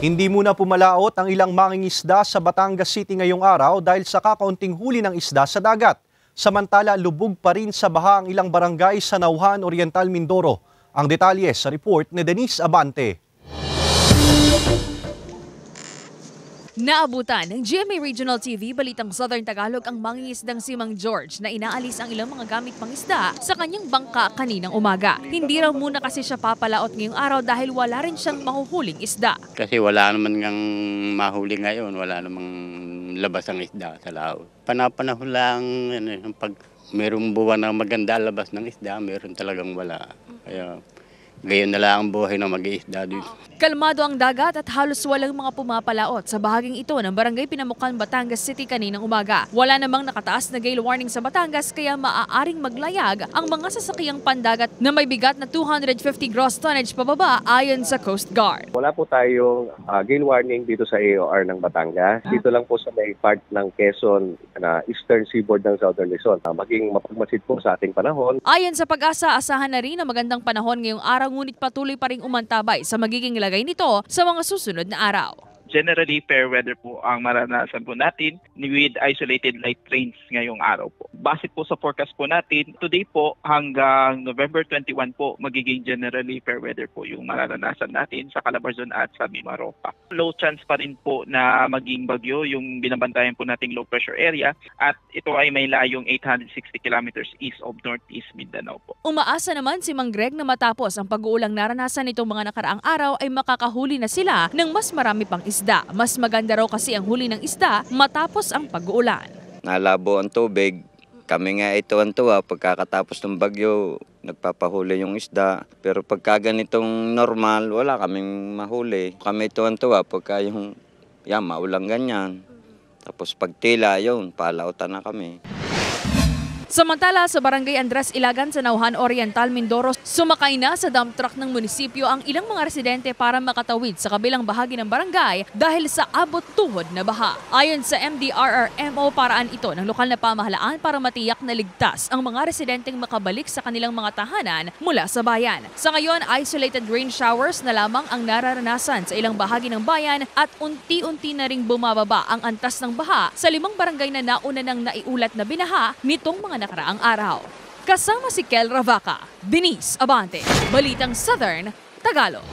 Hindi muna pumalaot ang ilang mangingisda sa Batangas City ngayong araw dahil sa kakaunting huli ng isda sa dagat. Samantala, lubog pa rin sa baha ang ilang barangay sa Nauhan, Oriental, Mindoro. Ang detalye sa report ni Denise Abante. Naabutan ng GMA Regional TV Balitang Southern Tagalog ang mangingisdang si Mang George na inaalis ang ilang mga gamit pangisda sa kanyang bangka kaninang umaga. Hindi raw muna kasi siya papalaot ngayong araw dahil wala rin siyang mahuhuling isda. Kasi wala naman ngang mahuli ngayon, wala namang labas ang isda sa laot. Panapanahon lang, pag mayroong buwan na maganda labas ng isda, mayroon talagang wala. Kaya gayon na lang ang buhay ng mag-iisda dito. Kalmado ang dagat at halos walang mga pumapalaot sa bahaging ito ng Barangay Pinamukan, Batangas City kaninang umaga. Wala namang nakataas na gale warning sa Batangas kaya maaaring maglayag ang mga sasakyang pandagat na may bigat na 250 gross tonnage pababa ayon sa Coast Guard. Wala po tayong gale warning dito sa AOR ng Batangas. Dito lang po sa may part ng Quezon na eastern seaboard ng Southern Luzon. Maging mapagmasid po sa ating panahon. Ayon sa Pag-asa, asahan na rin na magandang panahon ngayong araw ngunit patuloy pa ring umantabay sa magiging lagay nito sa mga susunod na araw. Generally, fair weather po ang maranasan po natin with isolated light rains ngayong araw po. Base po sa forecast po natin, today po hanggang November 21 po, magiging generally fair weather po yung maranasan natin sa Calabarzon at sa Mimaropa. Low chance pa rin po na maging bagyo yung binabantayan po nating low pressure area at ito ay may layong 860 kilometers east of Northeast Mindanao po. Umaasa naman si Mang Greg na matapos ang pag-uulang naranasan nitong mga nakaraang araw ay makakahuli na sila ng mas marami pang isda. Mas maganda raw kasi ang huli ng isda matapos ang pag-uulan. Nalabo ang tubig. Kami nga ito ang tuwa pagkakatapos ng bagyo, nagpapahuli yung isda. Pero pagka ganitong normal, wala kaming mahuli. Kami ito ang tuwa pagka yung maulang ganyan. Tapos pagtila yun, palautan na kami. Samantala sa Barangay Andres Ilagan sa Nauhan, Oriental, Mindoro, sumakay na sa dump truck ng munisipyo ang ilang mga residente para makatawid sa kabilang bahagi ng barangay dahil sa abot-tuhod na baha. Ayon sa MDRRMO, paraan ito ng lokal na pamahalaan para matiyak na ligtas ang mga residenteng makabalik sa kanilang mga tahanan mula sa bayan. Sa ngayon, isolated rain showers na lamang ang nararanasan sa ilang bahagi ng bayan at unti-unti na ring bumababa ang antas ng baha sa 5 barangay na nauna nang naiulat na binaha nitong mga nakaraang araw. Kasama si Kel Ravaca, Denise Abante, Balitang Southern Tagalog.